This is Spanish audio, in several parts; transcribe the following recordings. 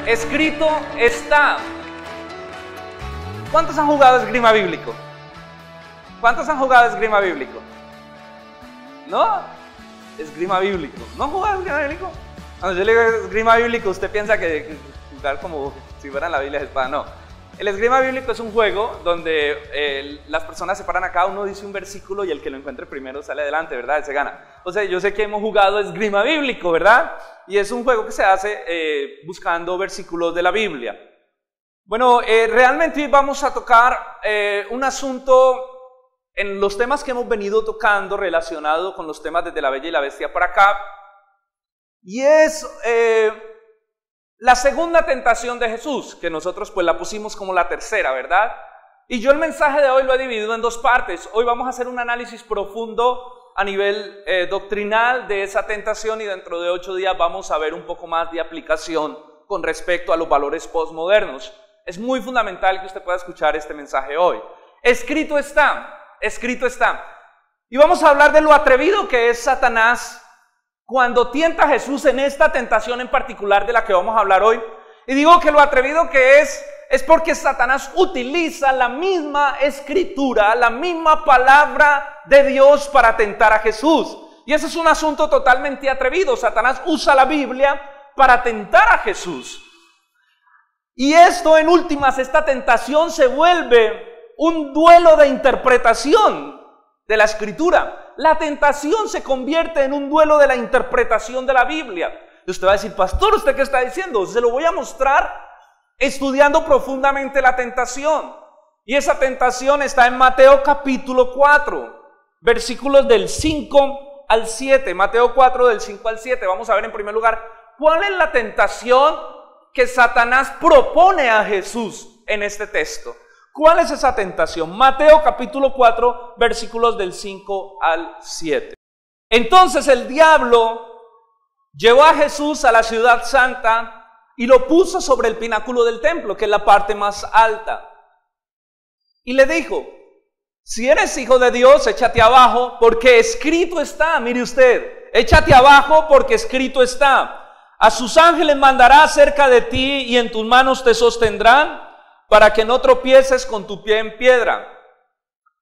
Escrito está. ¿Cuántos han jugado esgrima bíblico? ¿Cuántos han jugado esgrima bíblico? ¿No? Esgrima bíblico. ¿No han jugado esgrima bíblico? Cuando yo le digo esgrima bíblico, usted piensa que jugar como si fuera en la Biblia de espada. No. El esgrima bíblico es un juego donde las personas se paran acá, uno dice un versículo y el que lo encuentre primero sale adelante, ¿verdad? Él se gana. O sea, yo sé que hemos jugado esgrima bíblico, ¿verdad? Y es un juego que se hace buscando versículos de la Biblia. Bueno, realmente hoy vamos a tocar un asunto en los temas que hemos venido tocando relacionado con los temas desde la Bella y la Bestia para acá. Y es la segunda tentación de Jesús, que nosotros pues la pusimos como la tercera, ¿verdad? Y yo el mensaje de hoy lo he dividido en dos partes. Hoy vamos a hacer un análisis profundo a nivel doctrinal de esa tentación y dentro de 8 días vamos a ver un poco más de aplicación con respecto a los valores postmodernos. Es muy fundamental que usted pueda escuchar este mensaje hoy. Escrito está, escrito está. Y vamos a hablar de lo atrevido que es Satanás cuando tienta a Jesús en esta tentación en particular de la que vamos a hablar hoy. Y digo que lo atrevido que es porque Satanás utiliza la misma escritura, la misma palabra de Dios para tentar a Jesús. Y ese es un asunto totalmente atrevido. Satanás usa la Biblia para tentar a Jesús. Y esto en últimas, esta tentación se vuelve un duelo de interpretación de la escritura. La tentación se convierte en un duelo de la interpretación de la Biblia. Y usted va a decir, pastor, ¿usted qué está diciendo? Se lo voy a mostrar estudiando profundamente la tentación. Y esa tentación está en Mateo capítulo 4, versículos del 5 al 7. Mateo 4 del 5 al 7. Vamos a ver en primer lugar, ¿cuál es la tentación que Satanás propone a Jesús en este texto? ¿Cuál es esa tentación? Mateo capítulo 4, versículos del 5 al 7. Entonces el diablo llevó a Jesús a la ciudad santa y lo puso sobre el pináculo del templo, que es la parte más alta. Y le dijo, si eres hijo de Dios, échate abajo, porque escrito está. Mire usted, échate abajo porque escrito está. A sus ángeles mandará cerca de ti y en tus manos te sostendrán para que no tropieces con tu pie en piedra.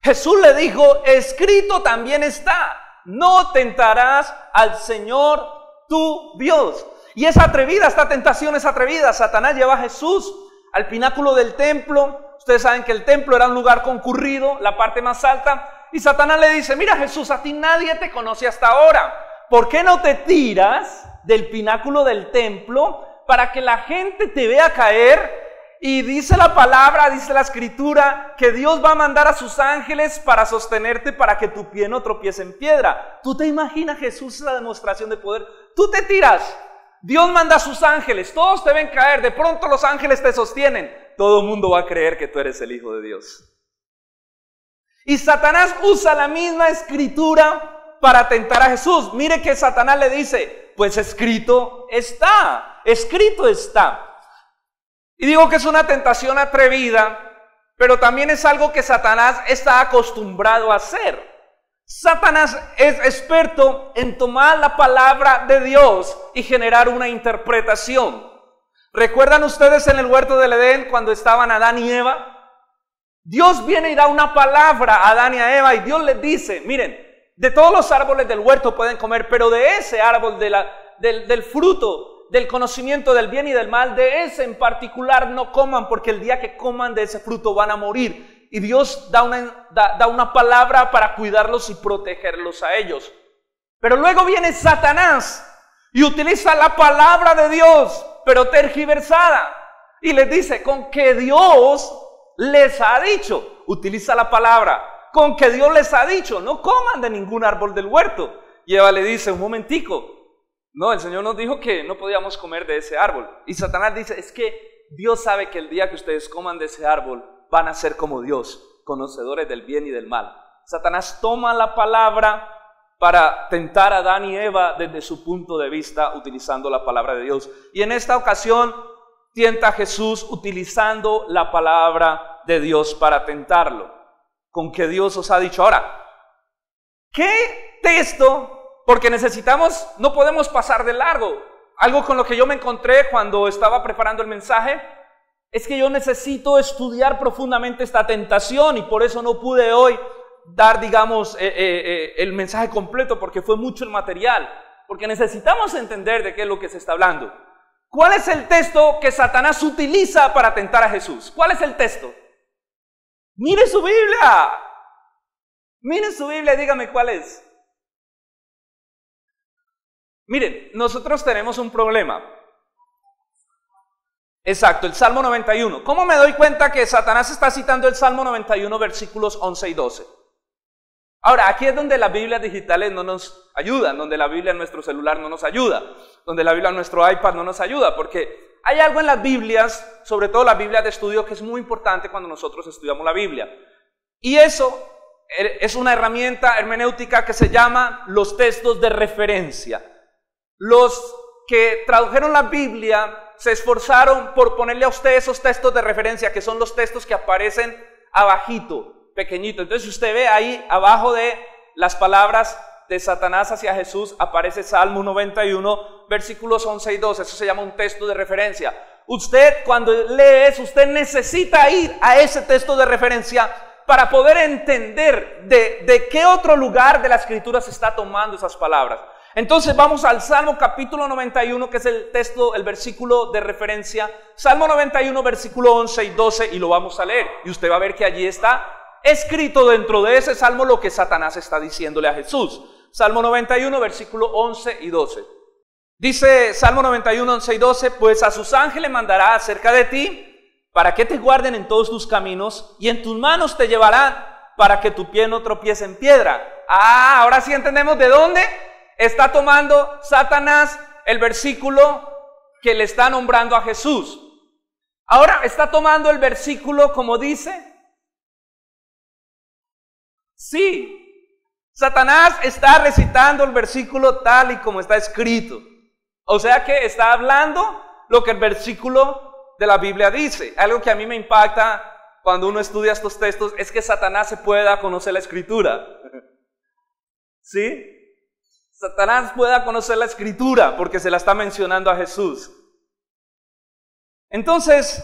Jesús le dijo, escrito también está, no tentarás al Señor tu Dios. Y es atrevida, esta tentación es atrevida. Satanás lleva a Jesús al pináculo del templo. Ustedes saben que el templo era un lugar concurrido, la parte más alta. Y Satanás le dice, mira Jesús, a ti nadie te conoce hasta ahora. ¿Por qué no te tiras del pináculo del templo para que la gente te vea caer? Y dice la palabra, dice la escritura, que Dios va a mandar a sus ángeles para sostenerte para que tu pie no tropiece en piedra. ¿Tú te imaginas, Jesús, la demostración de poder? Tú te tiras, Dios manda a sus ángeles, todos te ven caer, de pronto los ángeles te sostienen. Todo el mundo va a creer que tú eres el Hijo de Dios. Y Satanás usa la misma escritura para tentar a Jesús. Mire que Satanás le dice, pues escrito está, escrito está. Y digo que es una tentación atrevida, pero también es algo que Satanás está acostumbrado a hacer. Satanás es experto en tomar la palabra de Dios y generar una interpretación. ¿Recuerdan ustedes en el huerto del Edén cuando estaban Adán y Eva? Dios viene y da una palabra a Adán y a Eva y Dios les dice, miren, de todos los árboles del huerto pueden comer, pero de ese árbol del fruto del conocimiento del bien y del mal, de ese en particular no coman, porque el día que coman de ese fruto van a morir. Y Dios da una palabra para cuidarlos y protegerlos a ellos. Pero luego viene Satanás y utiliza la palabra de Dios, pero tergiversada, y les dice, con que Dios les ha dicho, utiliza la palabra, con que Dios les ha dicho, no coman de ningún árbol del huerto. Y Eva le dice, un momentico, no, el Señor nos dijo que no podíamos comer de ese árbol. Y Satanás dice, es que Dios sabe que el día que ustedes coman de ese árbol, van a ser como Dios, conocedores del bien y del mal. Satanás toma la palabra para tentar a Adán y Eva desde su punto de vista, utilizando la palabra de Dios. Y en esta ocasión, tienta a Jesús utilizando la palabra de Dios para tentarlo. Con que Dios os ha dicho. Ahora, ¿qué texto porque no podemos pasar de largo. Algo con lo que yo me encontré cuando estaba preparando el mensaje es que yo necesito estudiar profundamente esta tentación, y por eso no pude hoy dar, digamos, el mensaje completo, porque fue mucho el material, porque necesitamos entender de qué es lo que se está hablando. ¿Cuál es el texto que Satanás utiliza para tentar a Jesús? ¿Cuál es el texto? Mire su Biblia. Miren su Biblia y dígame cuál es. Miren, nosotros tenemos un problema. Exacto, el Salmo 91. ¿Cómo me doy cuenta que Satanás está citando el Salmo 91, versículos 11 y 12? Ahora, aquí es donde las Biblias digitales no nos ayudan, donde la Biblia en nuestro celular no nos ayuda, donde la Biblia en nuestro iPad no nos ayuda, porque hay algo en las Biblias, sobre todo las Biblias de estudio, que es muy importante cuando nosotros estudiamos la Biblia. Y eso es una herramienta hermenéutica que se llama los textos de referencia. Los que tradujeron la Biblia se esforzaron por ponerle a usted esos textos de referencia, que son los textos que aparecen abajito, pequeñito. Entonces, si usted ve ahí abajo de las palabras de Satanás hacia Jesús, aparece Salmo 91, versículos 11 y 12. Eso se llama un texto de referencia. Usted, cuando lee eso, usted necesita ir a ese texto de referencia para poder entender de qué otro lugar de la Escritura se está tomando esas palabras. Entonces vamos al Salmo capítulo 91, que es el texto, el versículo de referencia. Salmo 91, versículo 11 y 12, y lo vamos a leer. Y usted va a ver que allí está escrito dentro de ese salmo lo que Satanás está diciéndole a Jesús. Salmo 91, versículo 11 y 12. Dice Salmo 91, 11 y 12, pues a sus ángeles mandará acerca de ti, para que te guarden en todos tus caminos, y en tus manos te llevarán, para que tu pie no tropiece en piedra. Ah, ahora sí entendemos de dónde está tomando Satanás el versículo que le está nombrando a Jesús. Ahora está tomando el versículo como dice. Sí, Satanás está recitando el versículo tal y como está escrito. O sea que está hablando lo que el versículo de la Biblia dice. Algo que a mí me impacta cuando uno estudia estos textos es que Satanás se pueda conocer la Escritura. ¿Sí? Satanás pueda conocer la Escritura porque se la está mencionando a Jesús. Entonces,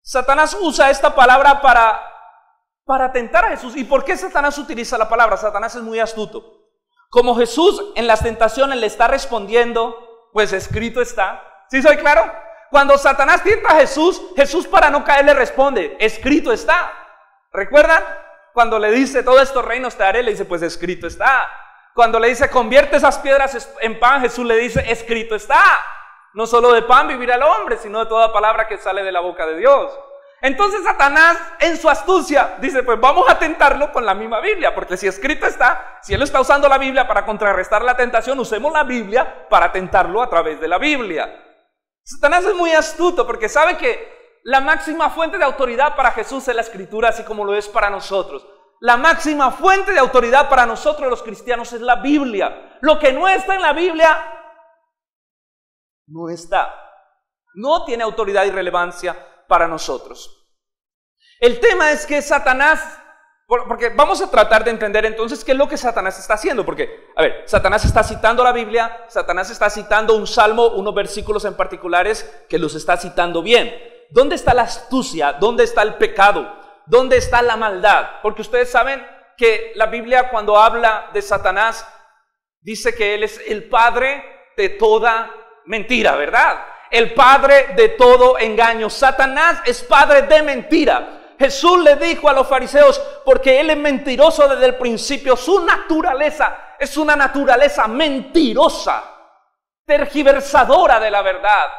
Satanás usa esta palabra para tentar a Jesús. ¿Y por qué Satanás utiliza la palabra? Satanás es muy astuto. Como Jesús en las tentaciones le está respondiendo, pues escrito está. ¿Sí soy claro? Cuando Satanás tienta a Jesús, Jesús para no caer le responde, escrito está. ¿Recuerdan? Cuando le dice, todos estos reinos te daré, le dice, pues escrito está. Cuando le dice, convierte esas piedras en pan, Jesús le dice, escrito está. No solo de pan vivirá el hombre, sino de toda palabra que sale de la boca de Dios. Entonces Satanás, en su astucia, dice, pues vamos a tentarlo con la misma Biblia, porque si escrito está, si él está usando la Biblia para contrarrestar la tentación, usemos la Biblia para tentarlo a través de la Biblia. Satanás es muy astuto porque sabe que la máxima fuente de autoridad para Jesús es la Escritura, así como lo es para nosotros. La máxima fuente de autoridad para nosotros los cristianos es la Biblia. Lo que no está en la Biblia, no está. No tiene autoridad y relevancia para nosotros. El tema es que Satanás, porque vamos a tratar de entender entonces qué es lo que Satanás está haciendo, porque, a ver, Satanás está citando la Biblia, Satanás está citando un salmo, unos versículos en particulares que los está citando bien. ¿Dónde está la astucia? ¿Dónde está el pecado? ¿Dónde está la maldad? Porque ustedes saben que la Biblia cuando habla de Satanás dice que él es el padre de toda mentira, ¿verdad? El padre de todo engaño. Satanás es padre de mentira. Jesús le dijo a los fariseos, porque él es mentiroso desde el principio, su naturaleza es una naturaleza mentirosa, tergiversadora de la verdad.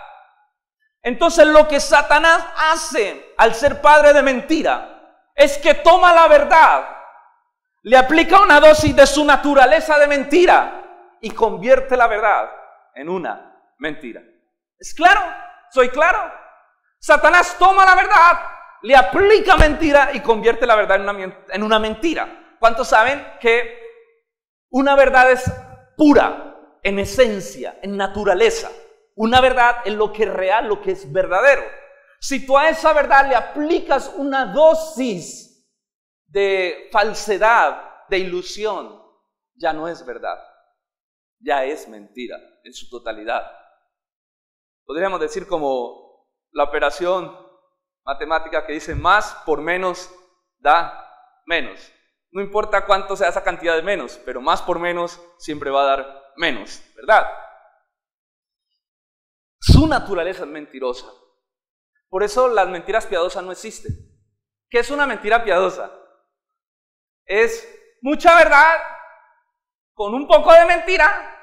Entonces lo que Satanás hace al ser padre de mentira es que toma la verdad, le aplica una dosis de su naturaleza de mentira y convierte la verdad en una mentira. ¿Es claro? ¿Soy claro? Satanás toma la verdad, le aplica mentira y convierte la verdad en una mentira. ¿Cuántos saben que una verdad es pura en esencia, en naturaleza? Una verdad es lo que es real, lo que es verdadero. Si tú a esa verdad le aplicas una dosis de falsedad, de ilusión, ya no es verdad. ya es mentira en su totalidad. Podríamos decir como la operación matemática que dice más por menos da menos. No importa cuánto sea esa cantidad de menos, pero más por menos siempre va a dar menos, ¿verdad? Su naturaleza es mentirosa. Por eso las mentiras piadosas no existen. ¿Qué es una mentira piadosa? Es mucha verdad con un poco de mentira.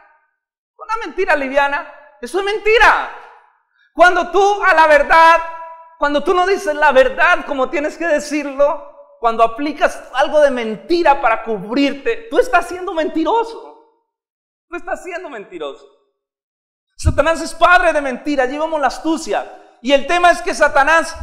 Una mentira liviana. Eso es mentira. Cuando tú a la verdad, cuando tú no dices la verdad como tienes que decirlo, cuando aplicas algo de mentira para cubrirte, tú estás siendo mentiroso. Tú estás siendo mentiroso. Satanás es padre de mentira, allí vemos la astucia. Y el tema es que Satanás,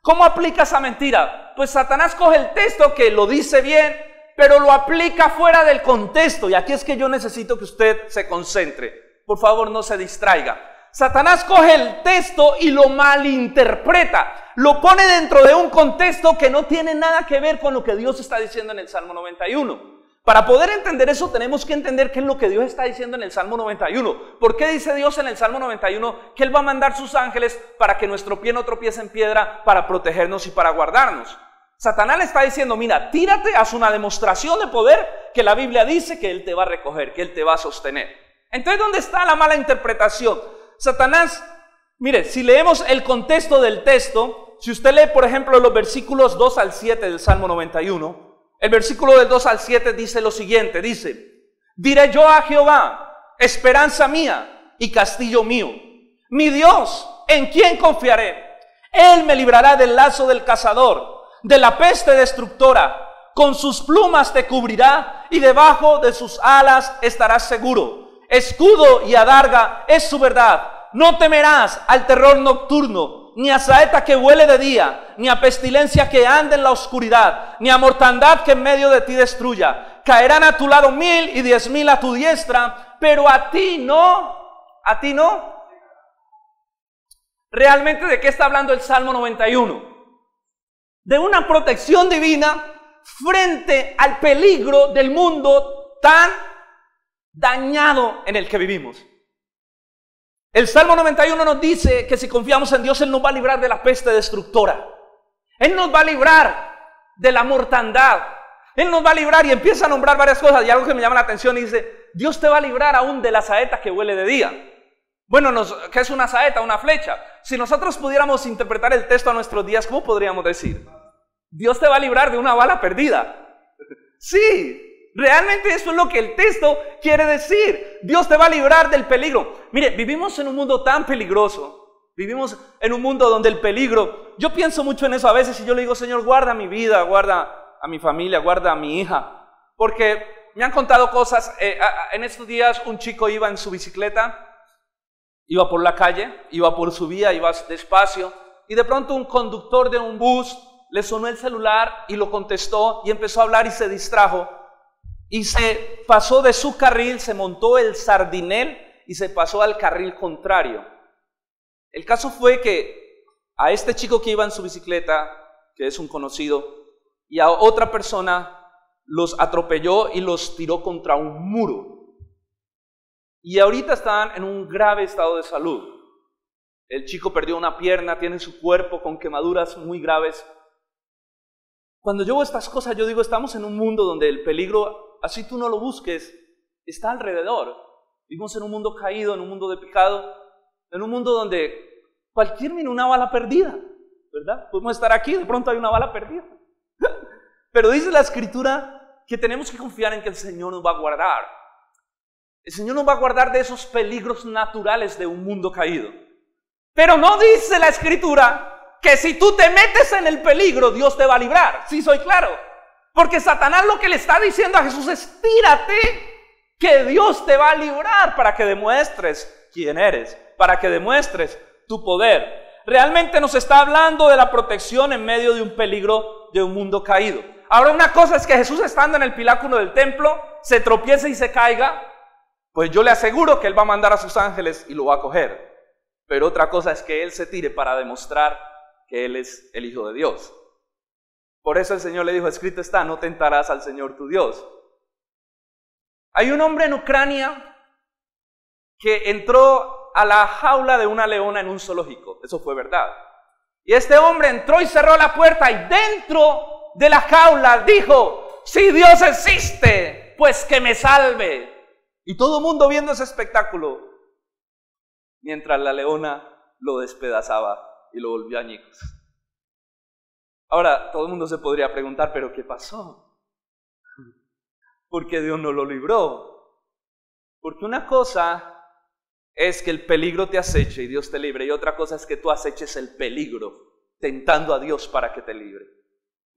¿cómo aplica esa mentira? Pues Satanás coge el texto que lo dice bien, pero lo aplica fuera del contexto. Y aquí es que yo necesito que usted se concentre. Por favor, no se distraiga. Satanás coge el texto y lo malinterpreta. Lo pone dentro de un contexto que no tiene nada que ver con lo que Dios está diciendo en el Salmo 91. Para poder entender eso tenemos que entender qué es lo que Dios está diciendo en el Salmo 91. ¿Por qué dice Dios en el Salmo 91 que Él va a mandar sus ángeles para que nuestro pie no tropiece en piedra, para protegernos y para guardarnos? Satanás le está diciendo, mira, tírate, haz una demostración de poder que la Biblia dice que Él te va a recoger, que Él te va a sostener. Entonces, ¿dónde está la mala interpretación? Satanás, mire, si leemos el contexto del texto, si usted lee, por ejemplo, los versículos 2 al 7 del Salmo 91, el versículo del 2 al 7 dice lo siguiente, dice, diré yo a Jehová, esperanza mía y castillo mío, mi Dios, ¿en quién confiaré? Él me librará del lazo del cazador, de la peste destructora, con sus plumas te cubrirá y debajo de sus alas estarás seguro. Escudo y adarga es su verdad. No temerás al terror nocturno, ni a saeta que vuele de día, ni a pestilencia que ande en la oscuridad, ni a mortandad que en medio de ti destruya. Caerán a tu lado 1000 y 10,000 a tu diestra, pero a ti no. ¿A ti no? ¿Realmente de qué está hablando el Salmo 91? De una protección divina frente al peligro del mundo tan dañado en el que vivimos. El Salmo 91 nos dice que si confiamos en Dios, Él nos va a librar de la peste destructora. Él nos va a librar de la mortandad. Él nos va a librar y empieza a nombrar varias cosas. Y algo que me llama la atención y dice, Dios te va a librar aún de la saeta que huele de día. Bueno, ¿qué es una saeta? Una flecha. Si nosotros pudiéramos interpretar el texto a nuestros días, ¿cómo podríamos decir? Dios te va a librar de una bala perdida. Sí. Realmente eso es lo que el texto quiere decir. Dios te va a librar del peligro. Mire, vivimos en un mundo tan peligroso. Vivimos en un mundo donde el peligro... Yo pienso mucho en eso a veces y yo le digo, Señor, guarda mi vida, guarda a mi familia, guarda a mi hija. Porque me han contado cosas. En estos días un chico iba en su bicicleta, iba por la calle, iba por su vía, iba despacio. Y de pronto un conductor de un bus le sonó el celular y lo contestó y empezó a hablar y se distrajo. Y se pasó de su carril, se montó el sardinel y se pasó al carril contrario. El caso fue que a este chico que iba en su bicicleta, que es un conocido, y a otra persona los atropelló y los tiró contra un muro. Y ahorita están en un grave estado de salud. El chico perdió una pierna, tiene su cuerpo con quemaduras muy graves. Cuando yo veo estas cosas, yo digo, estamos en un mundo donde el peligro, así tú no lo busques, está alrededor. Vivimos en un mundo caído, en un mundo de pecado, en un mundo donde cualquier minuto una bala perdida, ¿verdad? Podemos estar aquí, de pronto hay una bala perdida. Pero dice la Escritura que tenemos que confiar en que el Señor nos va a guardar. El Señor nos va a guardar de esos peligros naturales de un mundo caído. Pero no dice la Escritura que si tú te metes en el peligro, Dios te va a librar. Sí, soy claro. Porque Satanás lo que le está diciendo a Jesús es, tírate, que Dios te va a librar para que demuestres quién eres, para que demuestres tu poder. Realmente nos está hablando de la protección en medio de un peligro de un mundo caído. Ahora, una cosa es que Jesús, estando en el pináculo del templo, se tropiece y se caiga, pues yo le aseguro que Él va a mandar a sus ángeles y lo va a coger. Pero otra cosa es que Él se tire para demostrar que Él es el Hijo de Dios. Por eso el Señor le dijo, escrito está, no tentarás al Señor tu Dios. Hay un hombre en Ucrania que entró a la jaula de una leona en un zoológico. Eso fue verdad. Y este hombre entró y cerró la puerta y dentro de la jaula dijo: si Dios existe, pues que me salve. Y todo el mundo viendo ese espectáculo, mientras la leona lo despedazaba y lo volvió añicos. Ahora, todo el mundo se podría preguntar, ¿pero qué pasó? ¿Por qué Dios no lo libró? Porque una cosa es que el peligro te aceche y Dios te libre, y otra cosa es que tú aceches el peligro, tentando a Dios para que te libre.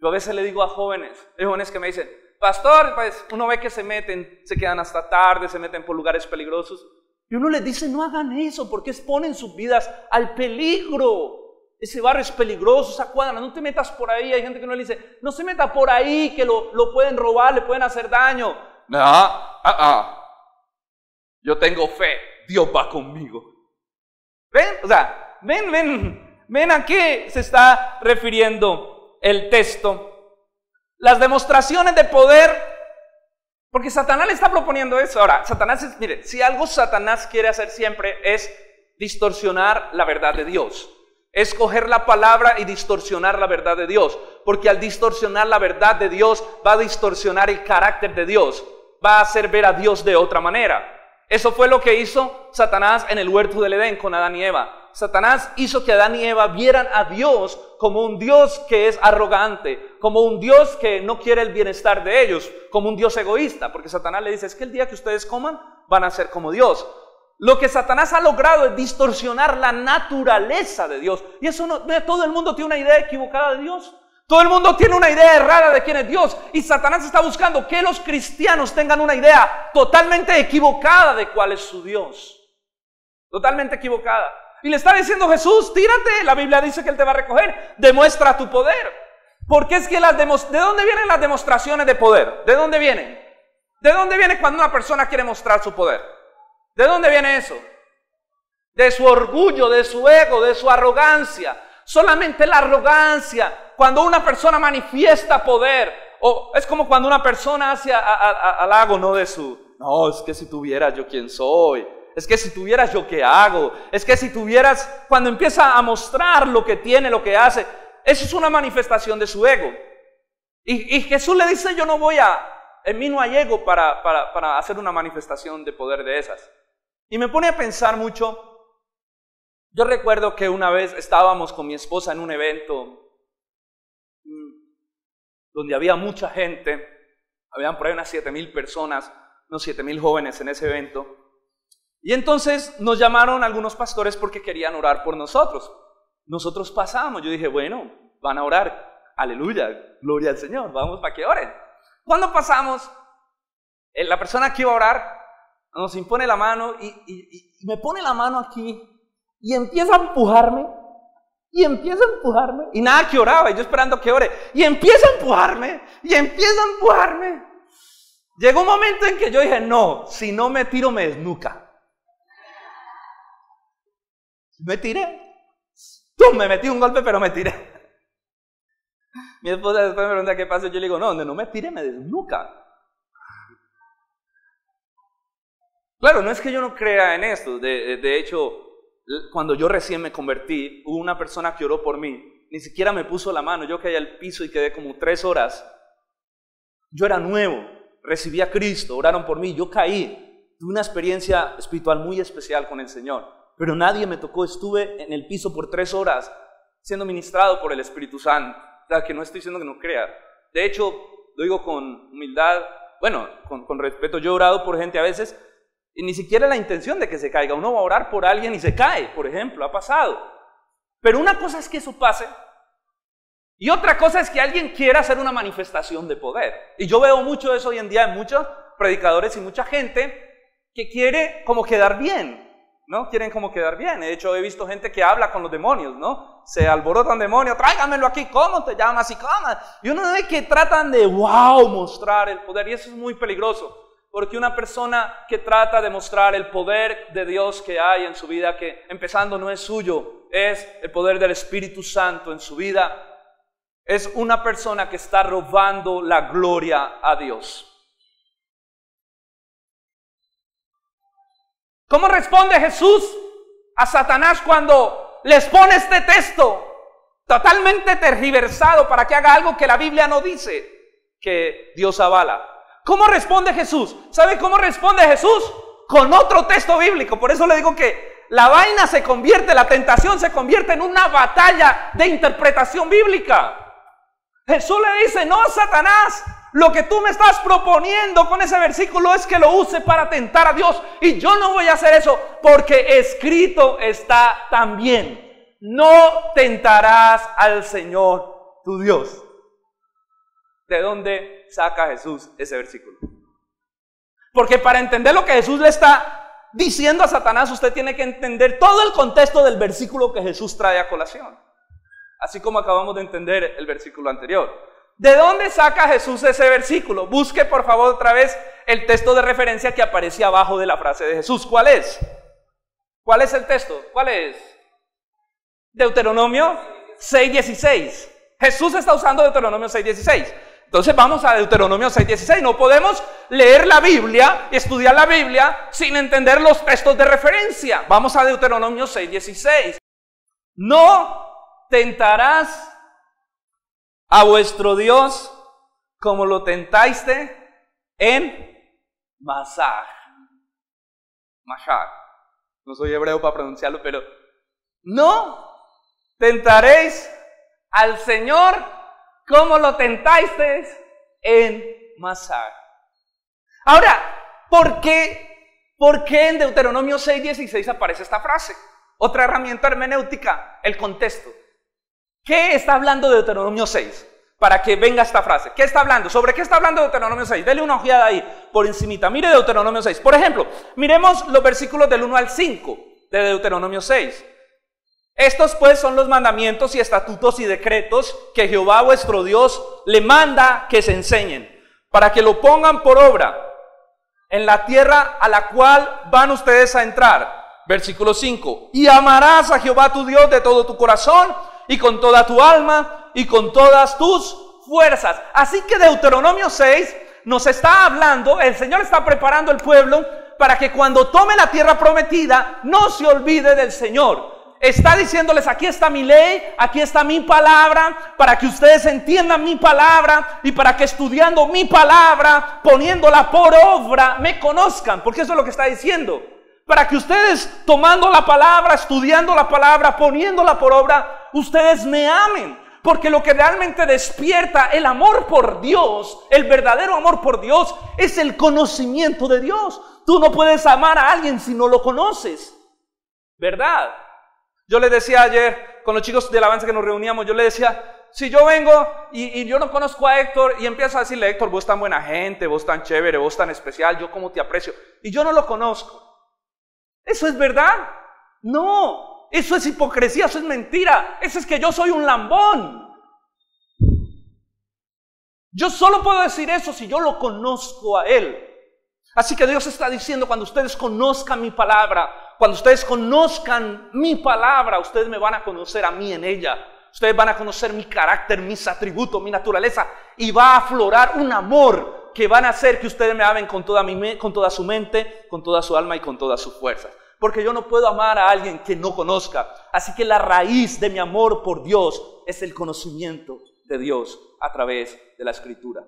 Yo a veces le digo a jóvenes, hay jóvenes que me dicen: pastor, pues uno ve que se meten, se quedan hasta tarde, se meten por lugares peligrosos. Y uno les dice: no hagan eso, porque exponen sus vidas al peligro. Ese barrio es peligroso, esa cuadra, no te metas por ahí. Hay gente que no le dice: no se meta por ahí, que lo pueden robar, le pueden hacer daño. Yo tengo fe, Dios va conmigo. ¿Ven? O sea, ven a qué se está refiriendo el texto. Las demostraciones de poder, porque Satanás le está proponiendo eso. Ahora, mire, si algo Satanás quiere hacer siempre es distorsionar la verdad de Dios. Es coger la palabra y distorsionar la verdad de Dios. Porque al distorsionar la verdad de Dios, va a distorsionar el carácter de Dios. Va a hacer ver a Dios de otra manera. Eso fue lo que hizo Satanás en el huerto del Edén con Adán y Eva. Satanás hizo que Adán y Eva vieran a Dios como un Dios que es arrogante, como un Dios que no quiere el bienestar de ellos, como un Dios egoísta, porque Satanás le dice: es que el día que ustedes coman van a ser como Dios. Lo que Satanás ha logrado es distorsionar la naturaleza de Dios, y eso no todo el mundo tiene una idea equivocada de Dios. Todo el mundo tiene una idea errada de quién es Dios, y Satanás está buscando que los cristianos tengan una idea totalmente equivocada de cuál es su Dios. Totalmente equivocada. Y le está diciendo: Jesús, tírate, la Biblia dice que Él te va a recoger, demuestra tu poder. Porque es que ¿de dónde vienen las demostraciones de poder? ¿De dónde vienen? ¿De dónde viene cuando una persona quiere mostrar su poder? ¿De dónde viene eso? De su orgullo, de su ego, de su arrogancia. Solamente la arrogancia, cuando una persona manifiesta poder, o es como cuando una persona hace halago, no es que si tuvieras yo quién soy, es que si tuvieras yo qué hago, es que si tuvieras, cuando empieza a mostrar lo que tiene, lo que hace, eso es una manifestación de su ego. Y Jesús le dice: yo no en mí no hay ego para hacer una manifestación de poder de esas. Y me pone a pensar mucho. Yo recuerdo que una vez estábamos con mi esposa en un evento donde había mucha gente, habían por ahí unas 7,000 personas, unos 7,000 jóvenes en ese evento. Y entonces nos llamaron algunos pastores porque querían orar por nosotros. Nosotros pasamos, yo dije: bueno, van a orar, aleluya, gloria al Señor, vamos para que oren. Cuando pasamos, la persona que iba a orar nos impone la mano y me pone la mano aquí y empieza a empujarme, y nada que oraba, y yo esperando que ore, y empieza a empujarme, Llegó un momento en que yo dije: no, si no me tiro me desnuca. Me tiré, me metí un golpe, pero me tiré. Mi esposa después me pregunta qué pasa, yo le digo: no, no me tire, me desnuca. Claro, no es que yo no crea en esto, de hecho, cuando yo recién me convertí, hubo una persona que oró por mí, ni siquiera me puso la mano, yo caí al piso y quedé como 3 horas. Yo era nuevo, recibí a Cristo, oraron por mí, yo caí, tuve una experiencia espiritual muy especial con el Señor, pero nadie me tocó, estuve en el piso por 3 horas, siendo ministrado por el Espíritu Santo. O sea, que no estoy diciendo que no crea, de hecho, lo digo con humildad, bueno, con respeto. Yo he orado por gente a veces, y ni siquiera la intención de que se caiga. Uno va a orar por alguien y se cae, por ejemplo, ha pasado. Pero una cosa es que eso pase, y otra cosa es que alguien quiera hacer una manifestación de poder. Y yo veo mucho eso hoy en día en muchos predicadores y mucha gente que quiere como quedar bien, ¿no? Quieren como quedar bien. De hecho, he visto gente que habla con los demonios, ¿no? Se alborotan demonios: tráigamelo aquí, ¿cómo te llamas? Y cómo. Y uno ve que tratan de mostrar el poder, y eso es muy peligroso. Porque una persona que trata de mostrar el poder de Dios que hay en su vida, que empezando no es suyo, es el poder del Espíritu Santo en su vida, es una persona que está robando la gloria a Dios. ¿Cómo responde Jesús a Satanás cuando les pone este texto totalmente tergiversado para que haga algo que la Biblia no dice que Dios avala? ¿Cómo responde Jesús? ¿Sabe cómo responde Jesús? Con otro texto bíblico. Por eso le digo que la vaina se convierte, la tentación se convierte en una batalla de interpretación bíblica. Jesús le dice: no, Satanás, lo que tú me estás proponiendo con ese versículo es que lo use para tentar a Dios, y yo no voy a hacer eso, porque escrito está también: no tentarás al Señor tu Dios. ¿De dónde saca Jesús ese versículo? Porque para entender lo que Jesús le está diciendo a Satanás, usted tiene que entender todo el contexto del versículo que Jesús trae a colación, así como acabamos de entender el versículo anterior. ¿De dónde saca Jesús ese versículo? Busque por favor otra vez el texto de referencia que aparece abajo de la frase de Jesús. ¿Cuál es? ¿Cuál es el texto? ¿Cuál es? Deuteronomio 6:16. Jesús está usando Deuteronomio 6:16. Entonces vamos a Deuteronomio 6:16. No podemos leer la Biblia y estudiar la Biblia sin entender los textos de referencia. Vamos a Deuteronomio 6:16. No tentarás a vuestro Dios como lo tentaste en Masah. No soy hebreo para pronunciarlo, pero no tentaréis al Señor como lo tentasteis en Masah. Ahora, ¿por qué en Deuteronomio 6:16 aparece esta frase? Otra herramienta hermenéutica, el contexto. ¿Qué está hablando de Deuteronomio 6? Para que venga esta frase. ¿Qué está hablando? ¿Sobre qué está hablando Deuteronomio 6? Dele una ojeada ahí, por encimita. Mire Deuteronomio 6. Por ejemplo, miremos los versículos del 1 al 5 de Deuteronomio 6. Estos pues son los mandamientos y estatutos y decretos que Jehová vuestro Dios le manda que se enseñen, para que lo pongan por obra en la tierra a la cual van ustedes a entrar. Versículo 5. Y amarás a Jehová tu Dios de todo tu corazón y con toda tu alma y con todas tus fuerzas. Así que Deuteronomio 6 nos está hablando, el Señor está preparando el pueblo para que cuando tome la tierra prometida no se olvide del Señor. Está diciéndoles: aquí está mi ley, aquí está mi palabra, para que ustedes entiendan mi palabra y para que estudiando mi palabra, poniéndola por obra, me conozcan. Porque eso es lo que está diciendo. Para que ustedes, tomando la palabra, estudiando la palabra, poniéndola por obra, ustedes me amen. Porque lo que realmente despierta el amor por Dios, el verdadero amor por Dios, es el conocimiento de Dios. Tú no puedes amar a alguien si no lo conoces, ¿verdad? Yo les decía ayer con los chicos de la alabanza que nos reuníamos, yo les decía: si yo vengo y yo no conozco a Héctor y empiezo a decirle: Héctor, vos tan buena gente, vos tan chévere, vos tan especial, yo cómo te aprecio, y yo no lo conozco, ¿eso es verdad? No, eso es hipocresía, eso es mentira. Eso es que yo soy un lambón. Yo solo puedo decir eso si yo lo conozco a Él. Así que Dios está diciendo: cuando ustedes conozcan mi palabra, cuando ustedes conozcan mi palabra, ustedes me van a conocer a mí en ella. Ustedes van a conocer mi carácter, mis atributos, mi naturaleza, y va a aflorar un amor que van a hacer que ustedes me amen con toda su mente, con toda su alma y con todas sus fuerzas. Porque yo no puedo amar a alguien que no conozca. Así que la raíz de mi amor por Dios es el conocimiento de Dios a través de la Escritura.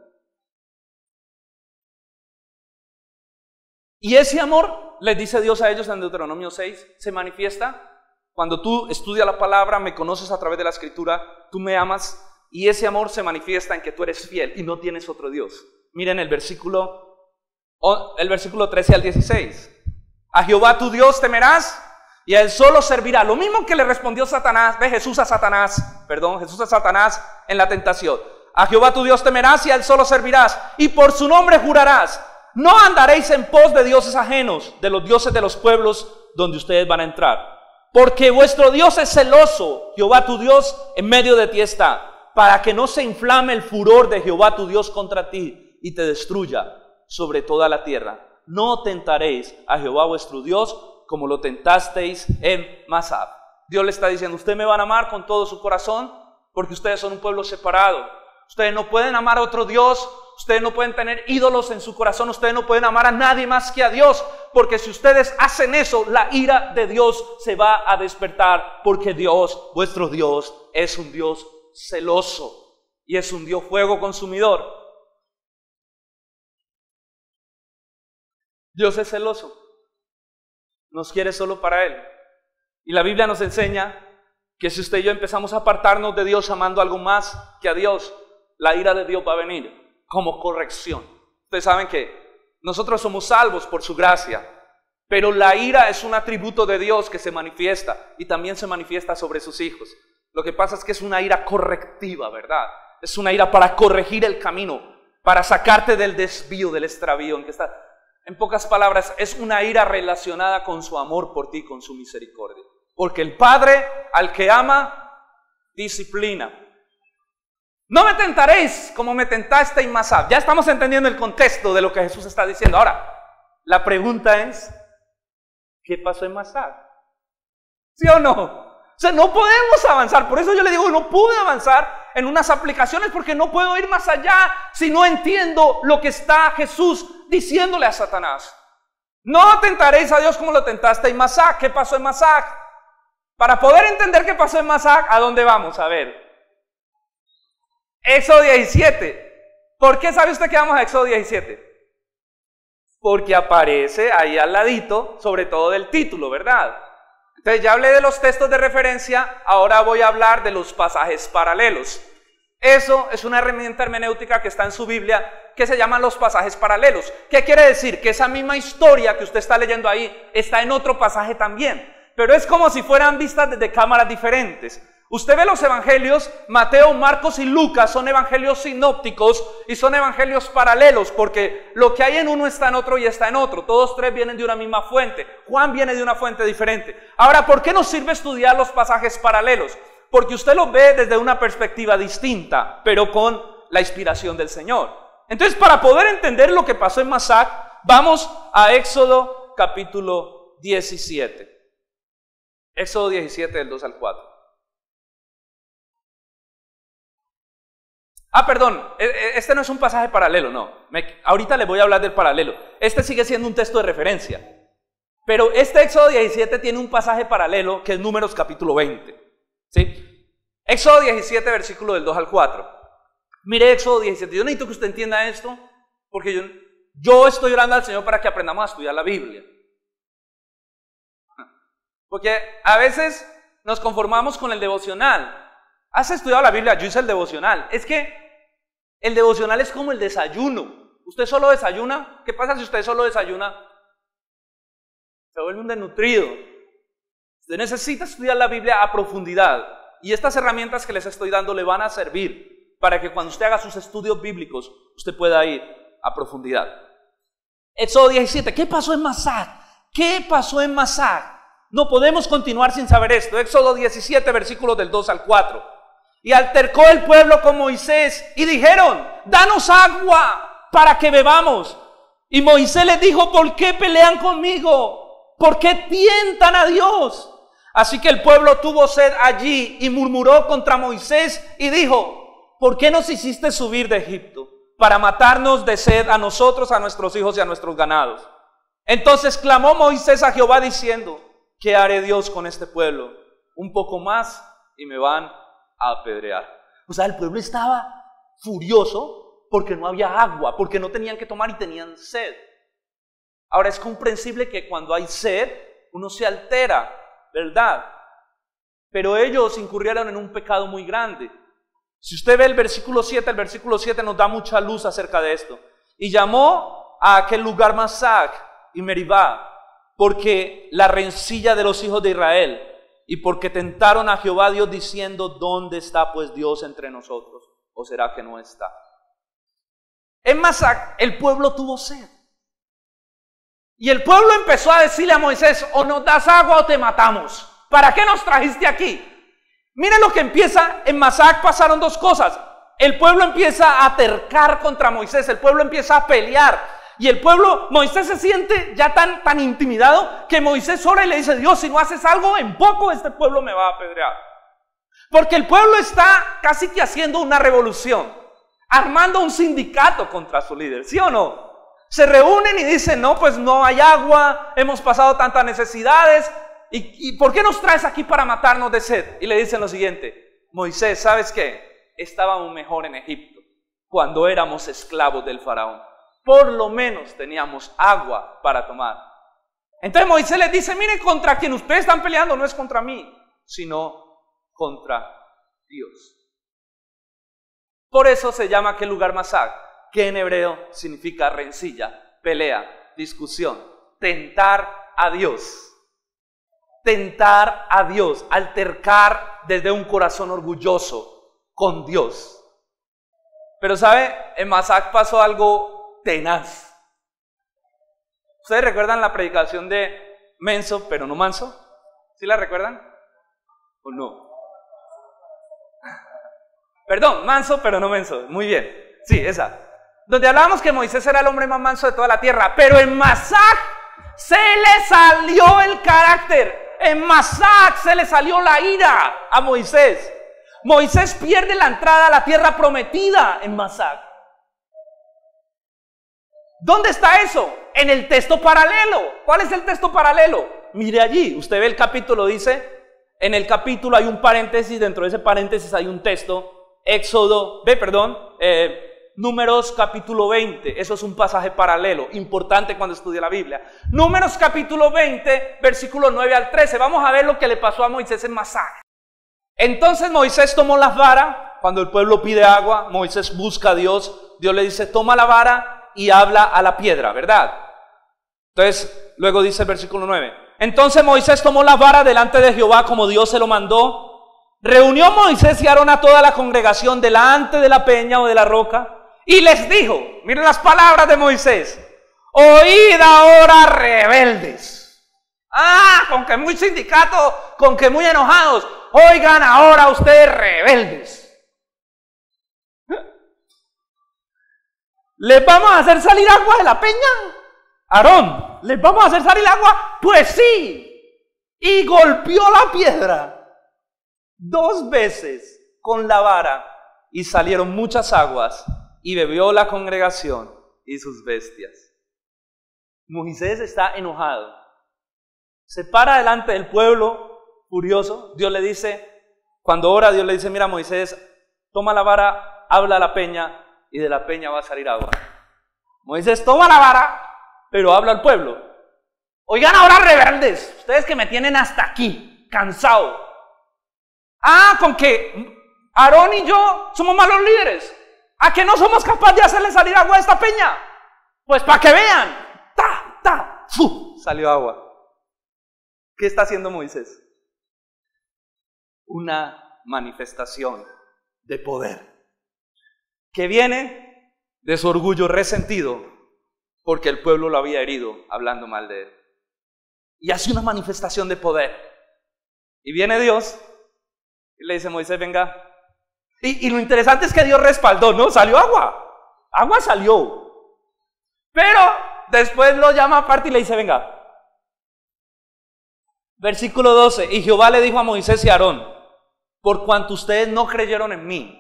Y ese amor, les dice Dios a ellos en Deuteronomio 6, se manifiesta cuando tú estudias la palabra, me conoces a través de la Escritura, tú me amas, y ese amor se manifiesta en que tú eres fiel y no tienes otro Dios. Miren el versículo 13 al 16. A Jehová tu Dios temerás y a Él solo servirá. Lo mismo que le respondió Jesús a Satanás en la tentación. A Jehová tu Dios temerás y a Él solo servirás, y por su nombre jurarás. No andaréis en pos de dioses ajenos, de los dioses de los pueblos donde ustedes van a entrar. Porque vuestro Dios es celoso, Jehová tu Dios en medio de ti está, para que no se inflame el furor de Jehová tu Dios contra ti y te destruya sobre toda la tierra. No tentaréis a Jehová vuestro Dios como lo tentasteis en Masah. Dios le está diciendo: ustedes me van a amar con todo su corazón porque ustedes son un pueblo separado. Ustedes no pueden amar a otro Dios, ustedes no pueden tener ídolos en su corazón, ustedes no pueden amar a nadie más que a Dios, porque si ustedes hacen eso, la ira de Dios se va a despertar, porque Dios, vuestro Dios, es un Dios celoso y es un Dios fuego consumidor. Dios es celoso, nos quiere solo para Él. Y la Biblia nos enseña que si usted y yo empezamos a apartarnos de Dios amando algo más que a Dios, la ira de Dios va a venir como corrección. Ustedes saben que nosotros somos salvos por su gracia, pero la ira es un atributo de Dios que se manifiesta y también se manifiesta sobre sus hijos. Lo que pasa es que es una ira correctiva, ¿verdad? Es una ira para corregir el camino, para sacarte del desvío, del extravío en que estás. En pocas palabras, es una ira relacionada con su amor por ti, con su misericordia. Porque el Padre al que ama, disciplina. No me tentaréis como me tentaste en Masá. Ya estamos entendiendo el contexto de lo que Jesús está diciendo. Ahora, la pregunta es, ¿qué pasó en Masá? ¿Sí o no? O sea, no podemos avanzar. Por eso yo le digo, no pude avanzar en unas aplicaciones porque no puedo ir más allá si no entiendo lo que está Jesús diciéndole a Satanás. No tentaréis a Dios como lo tentaste en Masá. ¿Qué pasó en Masá? Para poder entender qué pasó en Masá, ¿a dónde vamos? A ver. Éxodo 17. ¿Por qué sabe usted que vamos a Éxodo 17? Porque aparece ahí al ladito, sobre todo del título, ¿verdad? Entonces ya hablé de los textos de referencia, ahora voy a hablar de los pasajes paralelos. Eso es una herramienta hermenéutica que está en su Biblia, que se llaman los pasajes paralelos. ¿Qué quiere decir? Que esa misma historia que usted está leyendo ahí está en otro pasaje también, pero es como si fueran vistas desde cámaras diferentes. Usted ve los evangelios, Mateo, Marcos y Lucas son evangelios sinópticos y son evangelios paralelos, porque lo que hay en uno está en otro y está en otro. Todos tres vienen de una misma fuente. Juan viene de una fuente diferente. Ahora, ¿por qué nos sirve estudiar los pasajes paralelos? Porque usted los ve desde una perspectiva distinta, pero con la inspiración del Señor. Entonces, para poder entender lo que pasó en Masá, vamos a Éxodo capítulo 17. Éxodo 17 del 2 al 4. Perdón, este no es un pasaje paralelo, no. Ahorita les voy a hablar del paralelo. Este sigue siendo un texto de referencia. Pero este Éxodo 17 tiene un pasaje paralelo que es Números capítulo 20. ¿Sí? Éxodo 17, versículo del 2 al 4. Mire Éxodo 17. Yo necesito que usted entienda esto, porque yo estoy orando al Señor para que aprendamos a estudiar la Biblia. Porque a veces nos conformamos con el devocional. ¿Has estudiado la Biblia? Yo hice el devocional. Es que el devocional es como el desayuno. ¿Usted solo desayuna? ¿Qué pasa si usted solo desayuna? Se vuelve un desnutrido. Usted necesita estudiar la Biblia a profundidad. Y estas herramientas que les estoy dando le van a servir para que cuando usted haga sus estudios bíblicos, usted pueda ir a profundidad. Éxodo 17. ¿Qué pasó en Masá? ¿Qué pasó en Masá? No podemos continuar sin saber esto. Éxodo 17, versículos del 2 al 4. Y altercó el pueblo con Moisés y dijeron, danos agua para que bebamos. Y Moisés les dijo, ¿por qué pelean conmigo? ¿Por qué tientan a Dios? Así que el pueblo tuvo sed allí y murmuró contra Moisés y dijo, ¿por qué nos hiciste subir de Egipto? Para matarnos de sed a nosotros, a nuestros hijos y a nuestros ganados. Entonces clamó Moisés a Jehová diciendo, ¿qué haré Dios con este pueblo? Un poco más y me van a apedrear. O sea, el pueblo estaba furioso porque no había agua, porque no tenían que tomar y tenían sed. Ahora es comprensible que cuando hay sed uno se altera, ¿verdad? Pero ellos incurrieron en un pecado muy grande. Si usted ve el versículo 7 nos da mucha luz acerca de esto. Y llamó a aquel lugar Masá y Meribá, porque la rencilla de los hijos de Israel, y porque tentaron a Jehová Dios diciendo, ¿dónde está pues Dios entre nosotros? ¿O será que no está? En Masá el pueblo tuvo sed. Y el pueblo empezó a decirle a Moisés, o nos das agua o te matamos. ¿Para qué nos trajiste aquí? Miren lo que empieza en Masá. Pasaron dos cosas. El pueblo empieza a tercar contra Moisés, el pueblo empieza a pelear. Y el pueblo, Moisés se siente ya tan intimidado que Moisés ora y le dice, Dios, si no haces algo, en poco este pueblo me va a apedrear. Porque el pueblo está casi que haciendo una revolución. armando un sindicato contra su líder, ¿sí o no? Se reúnen y dicen, no, pues no hay agua, hemos pasado tantas necesidades, ¿y por qué nos traes aquí para matarnos de sed? Y le dicen lo siguiente, Moisés, ¿sabes qué? Estábamos mejor en Egipto, cuando éramos esclavos del faraón. Por lo menos teníamos agua para tomar. Entonces Moisés les dice, miren, contra quien ustedes están peleando no es contra mí, sino contra Dios. Por eso se llama aquel lugar Masag, que en hebreo significa rencilla, pelea, discusión, tentar a Dios. Tentar a Dios, altercar desde un corazón orgulloso con Dios. Pero ¿sabe? En Masag pasó algo tenaz. ¿Ustedes recuerdan la predicación de menso pero no manso? ¿Sí la recuerdan? ¿O no? Perdón, manso pero no menso. Muy bien, sí, esa. Donde hablábamos que Moisés era el hombre más manso de toda la tierra. Pero en Masag se le salió el carácter. En Masag se le salió la ira a Moisés. Moisés pierde la entrada a la tierra prometida en Masag. ¿Dónde está eso? En el texto paralelo. ¿Cuál es el texto paralelo? Mire allí, usted ve el capítulo, dice, en el capítulo hay un paréntesis, dentro de ese paréntesis hay un texto, Números capítulo 20, eso es un pasaje paralelo, importante cuando estudia la Biblia. Números capítulo 20, versículos 9 al 13, vamos a ver lo que le pasó a Moisés en Masag. Entonces Moisés tomó la vara, cuando el pueblo pide agua, Moisés busca a Dios, Dios le dice, toma la vara y habla a la piedra, ¿verdad? Entonces, luego dice el versículo 9, entonces Moisés tomó la vara delante de Jehová como Dios se lo mandó. Reunió Moisés y Aarón a toda la congregación delante de la peña o de la roca y les dijo, miren las palabras de Moisés, oíd ahora rebeldes. Con que muy sindicato, con que muy enojados, oigan ahora ustedes rebeldes. ¿Les vamos a hacer salir agua de la peña? Aarón, ¿les vamos a hacer salir agua? Pues sí. Y golpeó la piedra 2 veces con la vara y salieron muchas aguas y bebió la congregación y sus bestias. Moisés está enojado. Se para delante del pueblo furioso. Dios le dice, cuando ora, Dios le dice, mira Moisés, toma la vara, habla a la peña y de la peña va a salir agua. Moisés toma la vara, pero habla al pueblo. Oigan ahora rebeldes, ustedes que me tienen hasta aquí, cansado. Con que Aarón y yo somos malos líderes. ¿A que no somos capaces de hacerle salir agua a esta peña? Pues para que vean. Salió agua. ¿Qué está haciendo Moisés? Una manifestación de poder que viene de su orgullo resentido porque el pueblo lo había herido hablando mal de él. Y hace una manifestación de poder. Y viene Dios y le dice, Moisés, venga. Y lo interesante es que Dios respaldó, ¿no? Salió agua. Agua salió. Pero después lo llama aparte y le dice, venga. Versículo 12. Y Jehová le dijo a Moisés y a Aarón, por cuanto ustedes no creyeron en mí,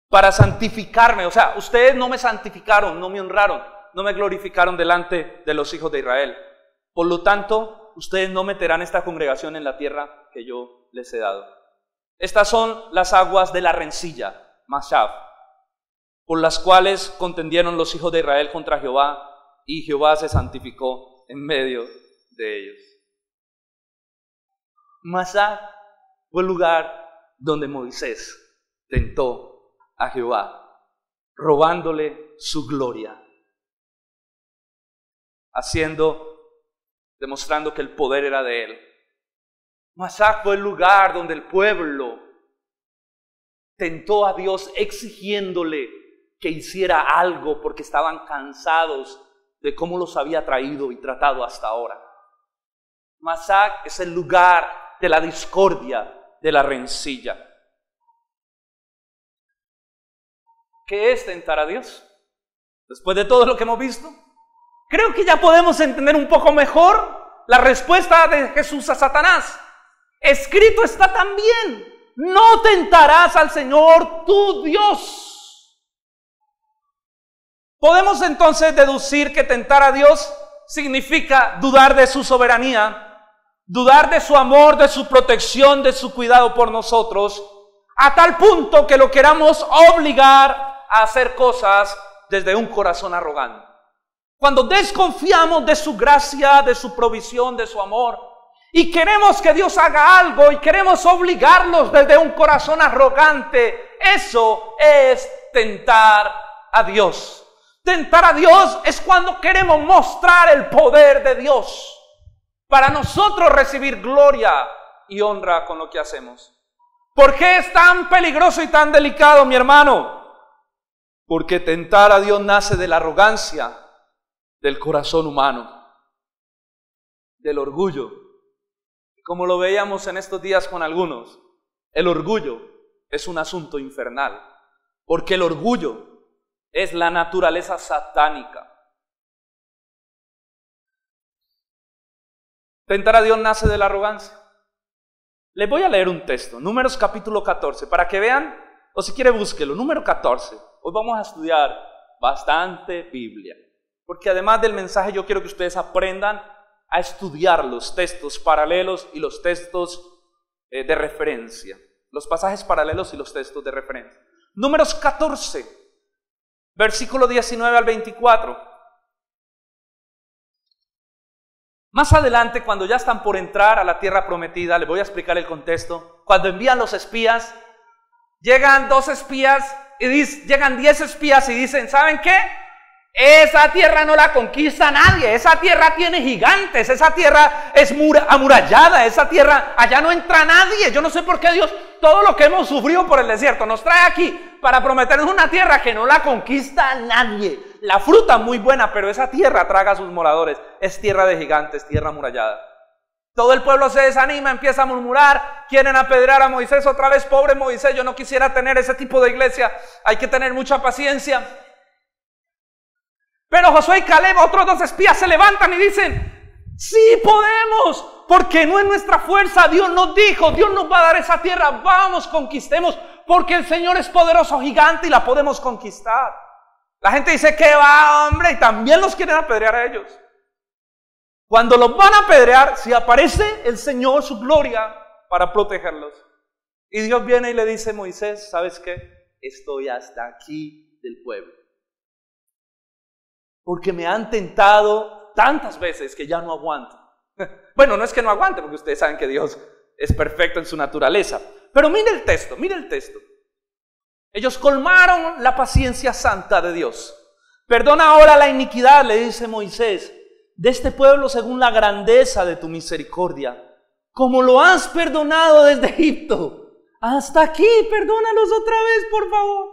para santificarme, o sea, ustedes no me santificaron, no me honraron, no me glorificaron delante de los hijos de Israel. Por lo tanto, ustedes no meterán esta congregación en la tierra que yo les he dado. Estas son las aguas de la rencilla, Mashav, por las cuales contendieron los hijos de Israel contra Jehová, y Jehová se santificó en medio de ellos. Mashav fue el lugar donde Moisés tentó a Jehová, robándole su gloria, demostrando que el poder era de él. Mashav fue el lugar donde el pueblo tentó a Dios exigiéndole que hiciera algo porque estaban cansados de cómo los había traído y tratado hasta ahora. Mashav es el lugar de la discordia, de la rencilla. ¿Qué es tentar a Dios? Después de todo lo que hemos visto, creo que ya podemos entender un poco mejor la respuesta de Jesús a Satanás. Escrito está también, no tentarás al Señor tu Dios. Podemos entonces deducir que tentar a Dios significa dudar de su soberanía, dudar de su amor, de su protección, de su cuidado por nosotros, a tal punto que lo queramos obligar a hacer cosas desde un corazón arrogante. Cuando desconfiamos de su gracia, de su provisión, de su amor, y queremos que Dios haga algo y queremos obligarlos desde un corazón arrogante, eso es tentar a Dios. Tentar a Dios es cuando queremos mostrar el poder de Dios para nosotros recibir gloria y honra con lo que hacemos. ¿Por qué es tan peligroso y tan delicado, mi hermano? Porque tentar a Dios nace de la arrogancia del corazón humano, del orgullo. Como lo veíamos en estos días con algunos, el orgullo es un asunto infernal, porque el orgullo es la naturaleza satánica. Tentar a Dios nace de la arrogancia. Les voy a leer un texto, Números capítulo 14, para que vean, o si quiere búsquelo, número 14. Hoy vamos a estudiar bastante Biblia, porque además del mensaje yo quiero que ustedes aprendan a estudiar los textos paralelos y los textos de referencia, los pasajes paralelos y los textos de referencia. Números 14. Versículo 19 al 24. Más adelante, cuando ya están por entrar a la tierra prometida, les voy a explicar el contexto. Cuando envían los espías, llegan 2 espías y llegan 10 espías y dicen, ¿saben qué? Esa tierra no la conquista nadie, esa tierra tiene gigantes, esa tierra es amurallada, esa tierra, allá no entra nadie. Yo no sé por qué Dios, todo lo que hemos sufrido por el desierto, nos trae aquí para prometernos una tierra que no la conquista nadie. La fruta muy buena, pero esa tierra traga a sus moradores, es tierra de gigantes, tierra amurallada. Todo el pueblo se desanima, empieza a murmurar, quieren apedrear a Moisés otra vez. Pobre Moisés, yo no quisiera tener ese tipo de iglesia, hay que tener mucha paciencia. Pero Josué y Caleb, otros 2 espías, se levantan y dicen, sí podemos, porque no es nuestra fuerza. Dios nos dijo, Dios nos va a dar esa tierra, vamos, conquistemos, porque el Señor es poderoso, gigante, y la podemos conquistar. La gente dice, ¿qué va, hombre? Y también los quieren apedrear a ellos. Cuando los van a apedrear, si aparece el Señor, su gloria, para protegerlos. Y Dios viene y le dice a Moisés, ¿sabes qué? Estoy hasta aquí del pueblo. Porque me han tentado tantas veces que ya no aguanto. Bueno, no es que no aguante, porque ustedes saben que Dios es perfecto en su naturaleza. Pero mire el texto, mire el texto. Ellos colmaron la paciencia santa de Dios. Perdona ahora la iniquidad, le dice Moisés, de este pueblo según la grandeza de tu misericordia, como lo has perdonado desde Egipto. Hasta aquí, perdónalos otra vez, por favor.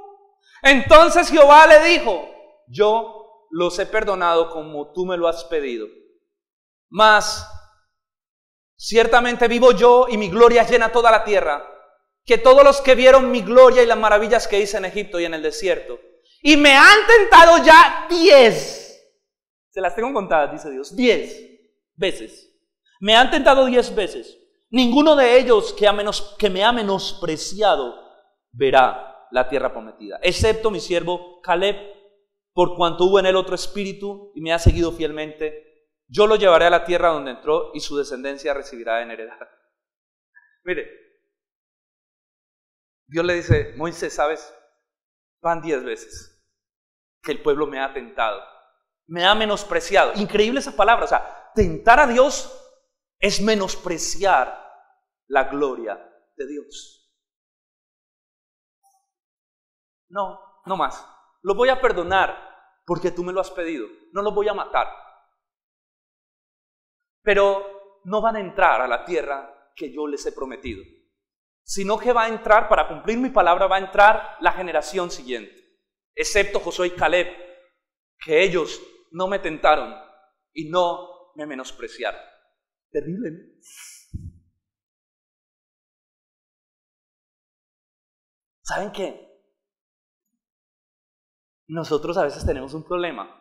Entonces Jehová le dijo, yo los he perdonado como tú me lo has pedido. Mas ciertamente vivo yo y mi gloria llena toda la tierra, que todos los que vieron mi gloria y las maravillas que hice en Egipto y en el desierto, y me han tentado ya 10, se las tengo contadas, dice Dios, 10 veces. Me han tentado 10 veces. Ninguno de ellos que me ha menospreciado verá la tierra prometida, excepto mi siervo Caleb, por cuanto hubo en él otro espíritu y me ha seguido fielmente. Yo lo llevaré a la tierra donde entró y su descendencia recibirá en heredad. Mire, Dios le dice, Moisés, ¿sabes? Van 10 veces que el pueblo me ha tentado, me ha menospreciado. Increíble esa palabra, o sea, tentar a Dios es menospreciar la gloria de Dios. No más. Lo voy a perdonar porque tú me lo has pedido. No los voy a matar. Pero no van a entrar a la tierra que yo les he prometido, sino que va a entrar, para cumplir mi palabra, va a entrar la generación siguiente, excepto Josué y Caleb, que ellos no me tentaron y no me menospreciaron. Terrible, ¿no? ¿Saben qué? Nosotros a veces tenemos un problema.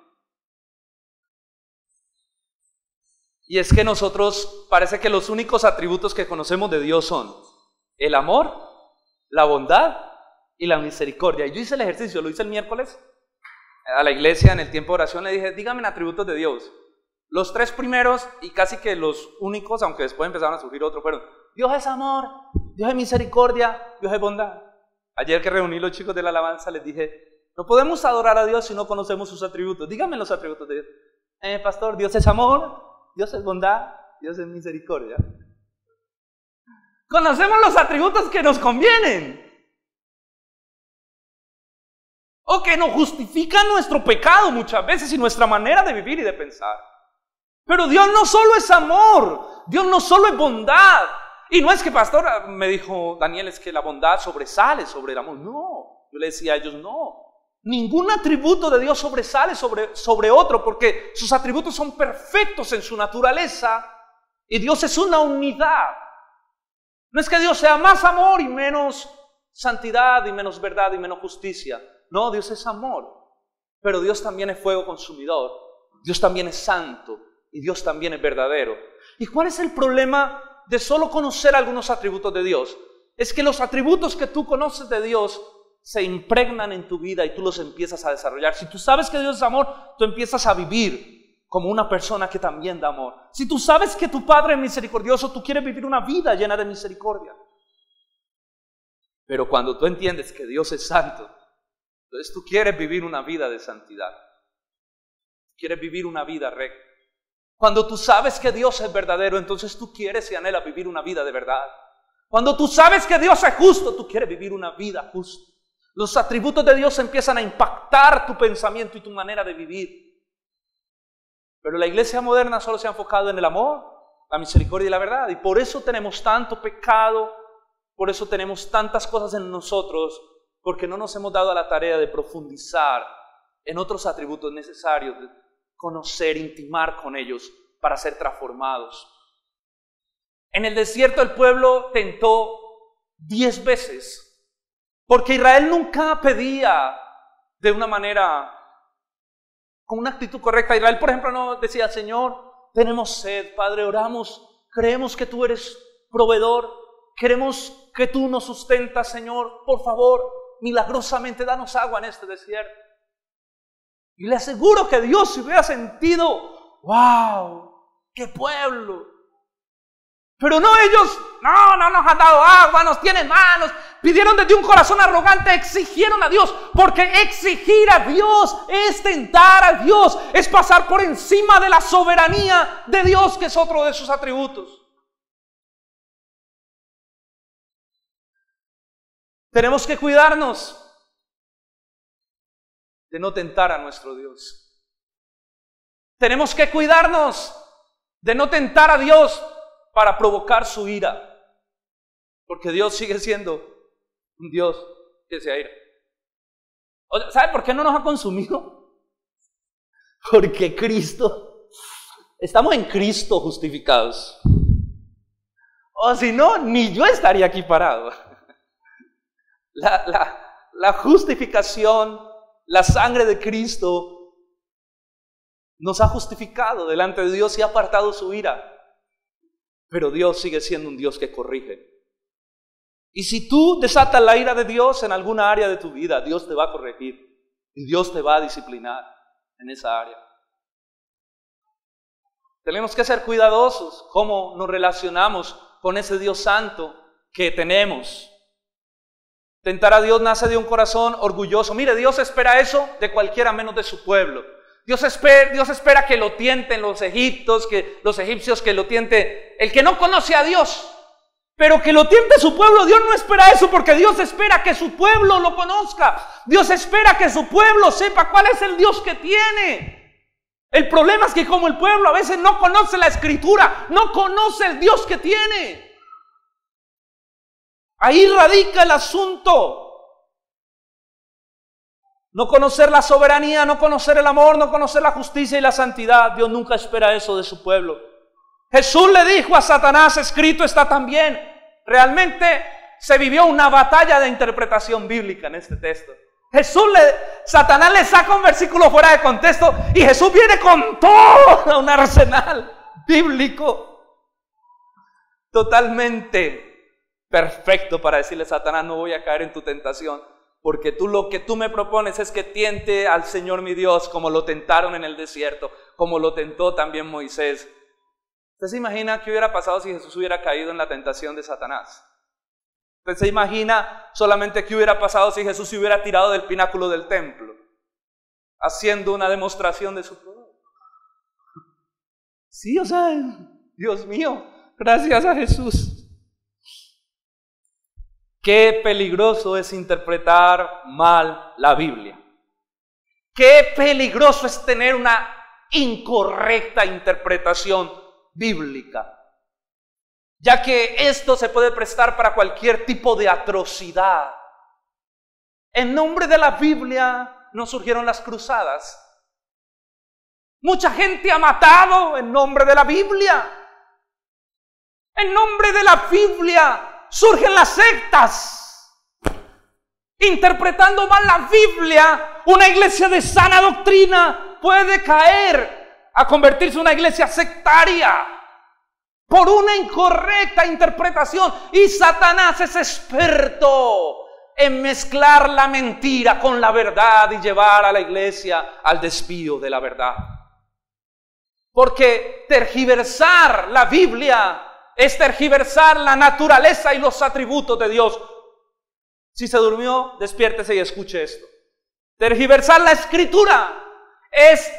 Y es que nosotros parece que los únicos atributos que conocemos de Dios son el amor, la bondad y la misericordia. Y yo hice el ejercicio, lo hice el miércoles. a la iglesia en el tiempo de oración le dije, díganme atributos de Dios. Los 3 primeros y casi que los únicos, aunque después empezaron a surgir otros, fueron: Dios es amor, Dios es misericordia, Dios es bondad. Ayer que reuní los chicos de la alabanza les dije, no podemos adorar a Dios si no conocemos sus atributos. Díganme los atributos de Dios. Pastor, Dios es amor, Dios es bondad, Dios es misericordia. Conocemos los atributos que nos convienen o que nos justifican nuestro pecado muchas veces y nuestra manera de vivir y de pensar. Pero Dios no solo es amor, Dios no solo es bondad. Y no es que, pastor, me dijo Daniel, es que la bondad sobresale sobre el amor. No, yo le decía a ellos, no. Ningún atributo de Dios sobresale sobre otro, porque sus atributos son perfectos en su naturaleza y Dios es una unidad. No es que Dios sea más amor y menos santidad y menos verdad y menos justicia. No, Dios es amor, pero Dios también es fuego consumidor. Dios también es santo y Dios también es verdadero. ¿Y cuál es el problema de solo conocer algunos atributos de Dios? Es que los atributos que tú conoces de Dios se impregnan en tu vida y tú los empiezas a desarrollar. Si tú sabes que Dios es amor, tú empiezas a vivir como una persona que también da amor. Si tú sabes que tu Padre es misericordioso, tú quieres vivir una vida llena de misericordia. Pero cuando tú entiendes que Dios es santo, entonces tú quieres vivir una vida de santidad. Quieres vivir una vida recta. Cuando tú sabes que Dios es verdadero, entonces tú quieres y anhelas vivir una vida de verdad. Cuando tú sabes que Dios es justo, tú quieres vivir una vida justa. Los atributos de Dios empiezan a impactar tu pensamiento y tu manera de vivir. Pero la iglesia moderna solo se ha enfocado en el amor, la misericordia y la verdad. Y por eso tenemos tanto pecado, por eso tenemos tantas cosas en nosotros, porque no nos hemos dado a la tarea de profundizar en otros atributos necesarios, de conocer, intimar con ellos para ser transformados. En el desierto el pueblo tentó 10 veces. Porque Israel nunca pedía de una manera, con una actitud correcta. Israel, por ejemplo, no decía, Señor, tenemos sed, Padre, oramos, creemos que tú eres proveedor, queremos que tú nos sustentas, Señor, por favor, milagrosamente danos agua en este desierto. Y le aseguro que Dios se hubiera sentido, wow, qué pueblo. Pero no, ellos, no nos han dado agua, nos tienen malos. Pidieron desde un corazón arrogante, exigieron a Dios. Porque exigir a Dios es tentar a Dios, es pasar por encima de la soberanía de Dios, que es otro de sus atributos. Tenemos que cuidarnos de no tentar a nuestro Dios. Tenemos que cuidarnos de no tentar a Dios para provocar su ira, porque Dios sigue siendo un Dios que se aira. ¿Sabe por qué no nos ha consumido? Porque Cristo, estamos en Cristo justificados. O si no, ni yo estaría aquí parado. La justificación, la sangre de Cristo nos ha justificado delante de Dios y ha apartado su ira. Pero Dios sigue siendo un Dios que corrige. Y si tú desatas la ira de Dios en alguna área de tu vida, Dios te va a corregir y Dios te va a disciplinar en esa área. Tenemos que ser cuidadosos cómo nos relacionamos con ese Dios santo que tenemos. Tentar a Dios nace de un corazón orgulloso. Mire, Dios espera eso de cualquiera menos de su pueblo. Dios espera que lo tienten los egipcios, que lo tiente el que no conoce a Dios. Pero que lo tiente su pueblo, Dios no espera eso, porque Dios espera que su pueblo lo conozca. Dios espera que su pueblo sepa cuál es el Dios que tiene. El problema es que como el pueblo a veces no conoce la Escritura, no conoce el Dios que tiene. Ahí radica el asunto. No conocer la soberanía, no conocer el amor, no conocer la justicia y la santidad. Dios nunca espera eso de su pueblo. Jesús le dijo a Satanás, escrito está también. Realmente se vivió una batalla de interpretación bíblica en este texto. Satanás le saca un versículo fuera de contexto y Jesús viene con todo un arsenal bíblico totalmente perfecto para decirle a Satanás, no voy a caer en tu tentación. porque lo que tú me propones es que tiente al Señor mi Dios como lo tentaron en el desierto, como lo tentó también Moisés. ¿Usted se imagina qué hubiera pasado si Jesús hubiera caído en la tentación de Satanás? ¿Usted se imagina solamente qué hubiera pasado si Jesús se hubiera tirado del pináculo del templo, haciendo una demostración de su poder? Sí, o sea, Dios mío, gracias a Jesús. Qué peligroso es interpretar mal la Biblia. Qué peligroso es tener una incorrecta interpretación bíblica, ya que esto se puede prestar para cualquier tipo de atrocidad. En nombre de la Biblia no surgieron las cruzadas. Mucha gente ha matado en nombre de la Biblia. En nombre de la Biblia surgen las sectas. Interpretando mal la Biblia, una iglesia de sana doctrina puede caer a convertirse en una iglesia sectaria por una incorrecta interpretación. Y Satanás es experto en mezclar la mentira con la verdad y llevar a la iglesia al desvío de la verdad. Porque tergiversar la Biblia es tergiversar la naturaleza y los atributos de Dios. Si se durmió, despiértese y escuche esto. Tergiversar la Escritura es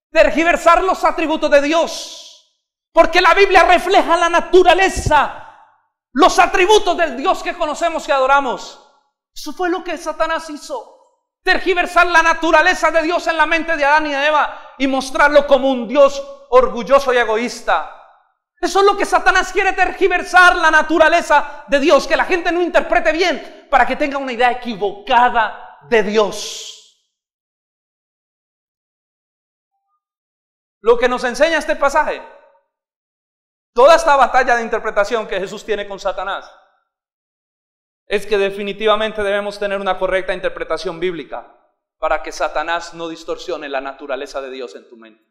tergiversar los atributos de Dios. Porque la Biblia refleja la naturaleza, los atributos del Dios que conocemos y adoramos. Eso fue lo que Satanás hizo. Tergiversar la naturaleza de Dios en la mente de Adán y de Eva y mostrarlo como un Dios orgulloso y egoísta. Eso es lo que Satanás quiere, tergiversar la naturaleza de Dios, que la gente no interprete bien, para que tenga una idea equivocada de Dios. Lo que nos enseña este pasaje, toda esta batalla de interpretación que Jesús tiene con Satanás, es que definitivamente debemos tener una correcta interpretación bíblica para que Satanás no distorsione la naturaleza de Dios en tu mente.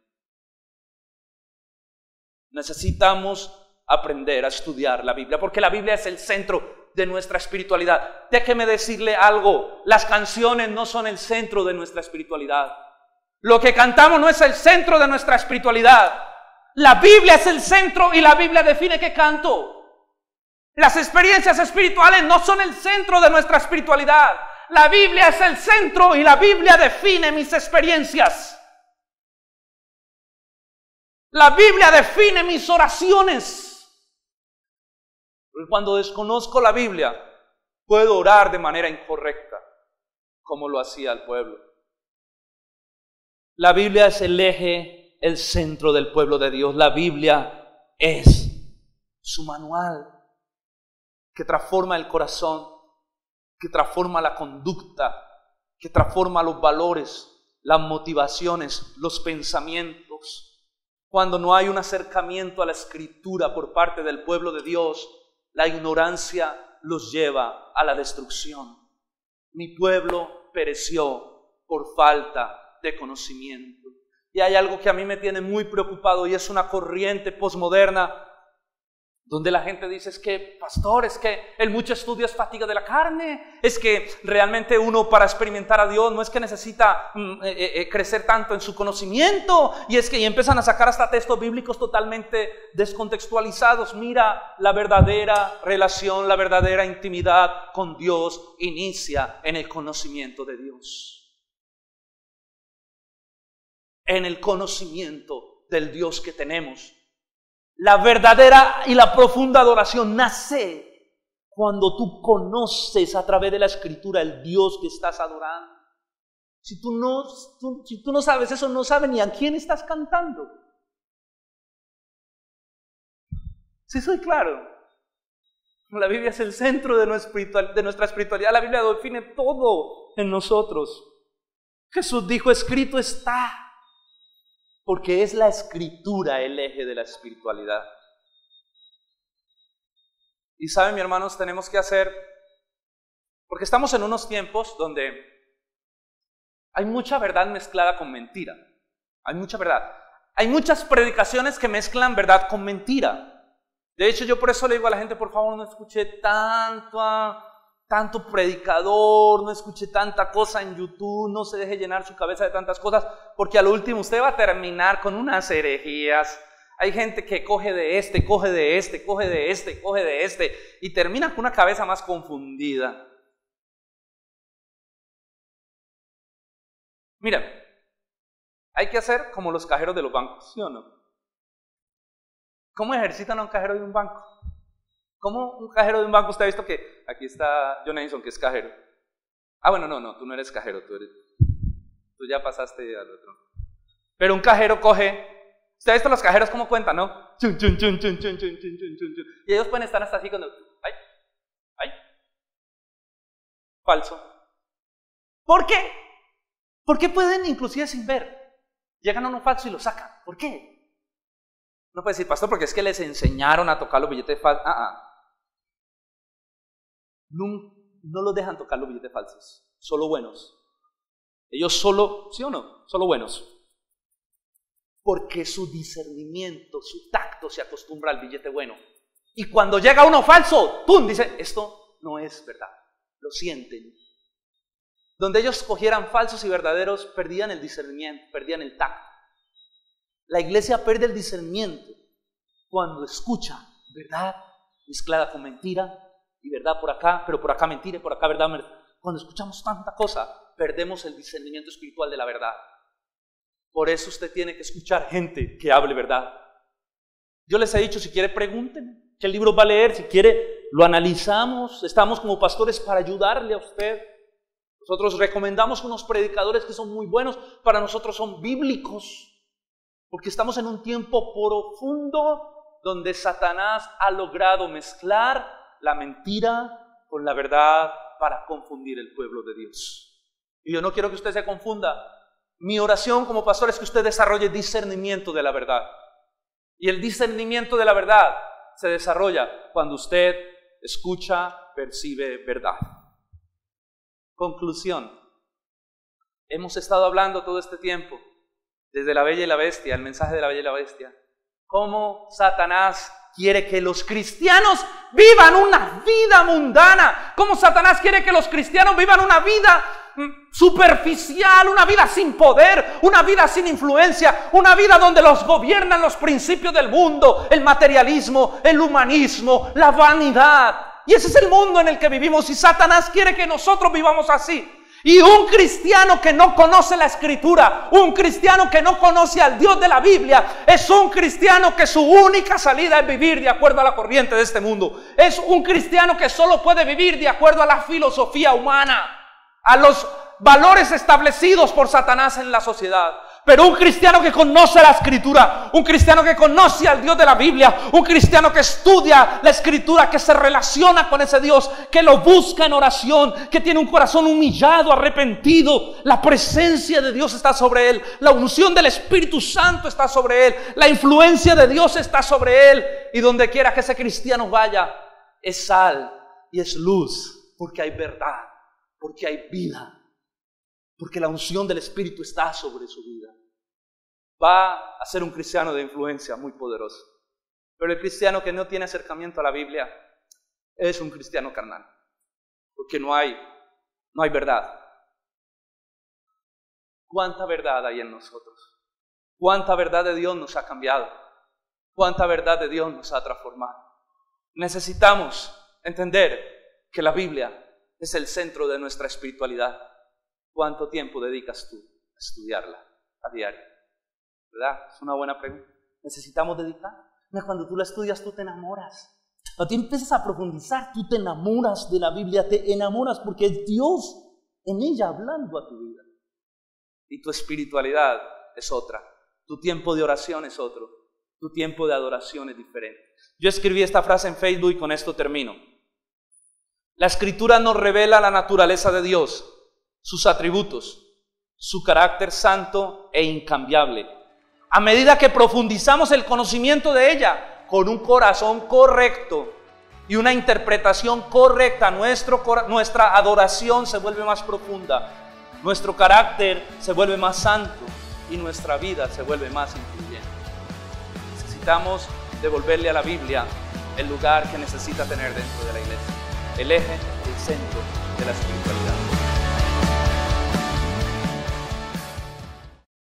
Necesitamos aprender a estudiar la Biblia, porque la Biblia es el centro de nuestra espiritualidad. Déjeme decirle algo, las canciones no son el centro de nuestra espiritualidad. Lo que cantamos no es el centro de nuestra espiritualidad. La Biblia es el centro y la Biblia define qué canto. Las experiencias espirituales no son el centro de nuestra espiritualidad. La Biblia es el centro y la Biblia define mis experiencias. La Biblia define mis oraciones. Porque cuando desconozco la Biblia, puedo orar de manera incorrecta, como lo hacía el pueblo. La Biblia es el eje, el centro del pueblo de Dios. La Biblia es su manual que transforma el corazón, que transforma la conducta, que transforma los valores, las motivaciones, los pensamientos. Cuando no hay un acercamiento a la Escritura por parte del pueblo de Dios, la ignorancia los lleva a la destrucción. Mi pueblo pereció por falta de conocimiento. Y hay algo que a mí me tiene muy preocupado y es una corriente posmoderna donde la gente dice, es que pastor, es que el mucho estudio es fatiga de la carne, es que realmente uno para experimentar a Dios no es que necesita crecer tanto en su conocimiento, y es que y empiezan a sacar hasta textos bíblicos totalmente descontextualizados. Mira, la verdadera relación, la verdadera intimidad con Dios inicia en el conocimiento de Dios, en el conocimiento del Dios que tenemos. La verdadera y la profunda adoración nace cuando tú conoces a través de la Escritura el Dios que estás adorando. Si tú no sabes eso, no sabes ni a quién estás cantando. ¿Sí soy claro? La Biblia es el centro de nuestra espiritualidad. La Biblia define todo en nosotros. Jesús dijo, escrito está. Porque es la Escritura el eje de la espiritualidad. Y saben, mis hermanos, tenemos que hacer, porque estamos en unos tiempos donde hay mucha verdad mezclada con mentira. Hay mucha verdad. Hay muchas predicaciones que mezclan verdad con mentira. De hecho, yo por eso le digo a la gente, por favor, no escuche tanta tanto predicador, no escuche tanta cosa en YouTube, no se deje llenar su cabeza de tantas cosas, porque a lo último usted va a terminar con unas herejías. Hay gente que coge de este, coge de este, coge de este, coge de este, y termina con una cabeza más confundida. Mira, hay que hacer como los cajeros de los bancos, ¿sí o no? ¿Cómo ejercitan a un cajero de un banco? ¿Cómo un cajero de un banco? Usted ha visto que aquí está John Edison, que es cajero. Ah, bueno, no, tú no eres cajero, tú ya pasaste al otro. Pero un cajero coge. ¿Usted ha visto los cajeros cómo cuentan, no? Chun, chun, chun, chun, chun, chun, chun, chun, chun. Y ellos pueden estar hasta así cuando... ¡Ay! Falso. ¿Por qué? ¿Por qué pueden inclusive sin ver? Llegan a uno falso y lo sacan. ¿Por qué? No puede decir, pastor, porque es que les enseñaron a tocar los billetes falsos. No los dejan tocar los billetes falsos, solo buenos. Ellos solo, ¿sí o no? Solo buenos. Porque su discernimiento, su tacto se acostumbra al billete bueno. Y cuando llega uno falso, ¡pum!, dice, esto no es verdad. Lo sienten. Donde ellos cogieran falsos y verdaderos, perdían el discernimiento, perdían el tacto. La iglesia pierde el discernimiento cuando escucha verdad mezclada con mentira, y verdad por acá, pero por acá mentira y por acá verdad. Cuando escuchamos tanta cosa, perdemos el discernimiento espiritual de la verdad. Por eso usted tiene que escuchar gente que hable verdad. Yo les he dicho, si quiere pregúntenme qué libros va a leer, si quiere lo analizamos, estamos como pastores para ayudarle a usted. Nosotros recomendamos unos predicadores que son muy buenos, para nosotros son bíblicos, porque estamos en un tiempo profundo donde Satanás ha logrado mezclar la mentira con la verdad para confundir el pueblo de Dios. Y yo no quiero que usted se confunda. Mi oración como pastor es que usted desarrolle discernimiento de la verdad. Y el discernimiento de la verdad se desarrolla cuando usted escucha, percibe verdad. Conclusión. Hemos estado hablando todo este tiempo, desde la Bella y la Bestia, el mensaje de la Bella y la Bestia, cómo Satanás quiere que los cristianos vivan una vida mundana, cómo Satanás quiere que los cristianos vivan una vida superficial, una vida sin poder, una vida sin influencia, una vida donde los gobiernan los principios del mundo, el materialismo, el humanismo, la vanidad. Y ese es el mundo en el que vivimos, y Satanás quiere que nosotros vivamos así. Y un cristiano que no conoce la Escritura, un cristiano que no conoce al Dios de la Biblia, es un cristiano que su única salida es vivir de acuerdo a la corriente de este mundo. Es un cristiano que solo puede vivir de acuerdo a la filosofía humana, a los valores establecidos por Satanás en la sociedad. Pero un cristiano que conoce la Escritura, un cristiano que conoce al Dios de la Biblia, un cristiano que estudia la Escritura, que se relaciona con ese Dios, que lo busca en oración, que tiene un corazón humillado, arrepentido, la presencia de Dios está sobre él, la unción del Espíritu Santo está sobre él, la influencia de Dios está sobre él, y donde quiera que ese cristiano vaya, es sal y es luz, porque hay verdad, porque hay vida, porque la unción del Espíritu está sobre su vida. Va a ser un cristiano de influencia muy poderoso. Pero el cristiano que no tiene acercamiento a la Biblia es un cristiano carnal, porque no hay verdad. ¿Cuánta verdad hay en nosotros? ¿Cuánta verdad de Dios nos ha cambiado? ¿Cuánta verdad de Dios nos ha transformado? Necesitamos entender que la Biblia es el centro de nuestra espiritualidad. ¿Cuánto tiempo dedicas tú a estudiarla a diario? ¿Verdad? Es una buena pregunta. ¿Necesitamos dedicar? Cuando tú la estudias, tú te enamoras. Cuando tú empiezas a profundizar, tú te enamoras de la Biblia, te enamoras porque es Dios en ella hablando a tu vida. Y tu espiritualidad es otra. Tu tiempo de oración es otro. Tu tiempo de adoración es diferente. Yo escribí esta frase en Facebook y con esto termino. La Escritura nos revela la naturaleza de Dios, sus atributos, su carácter santo e incambiable. A medida que profundizamos el conocimiento de ella, con un corazón correcto y una interpretación correcta, nuestra adoración se vuelve más profunda, nuestro carácter se vuelve más santo y nuestra vida se vuelve más influyente. Necesitamos devolverle a la Biblia el lugar que necesita tener dentro de la iglesia. el eje, el centro de la espiritualidad.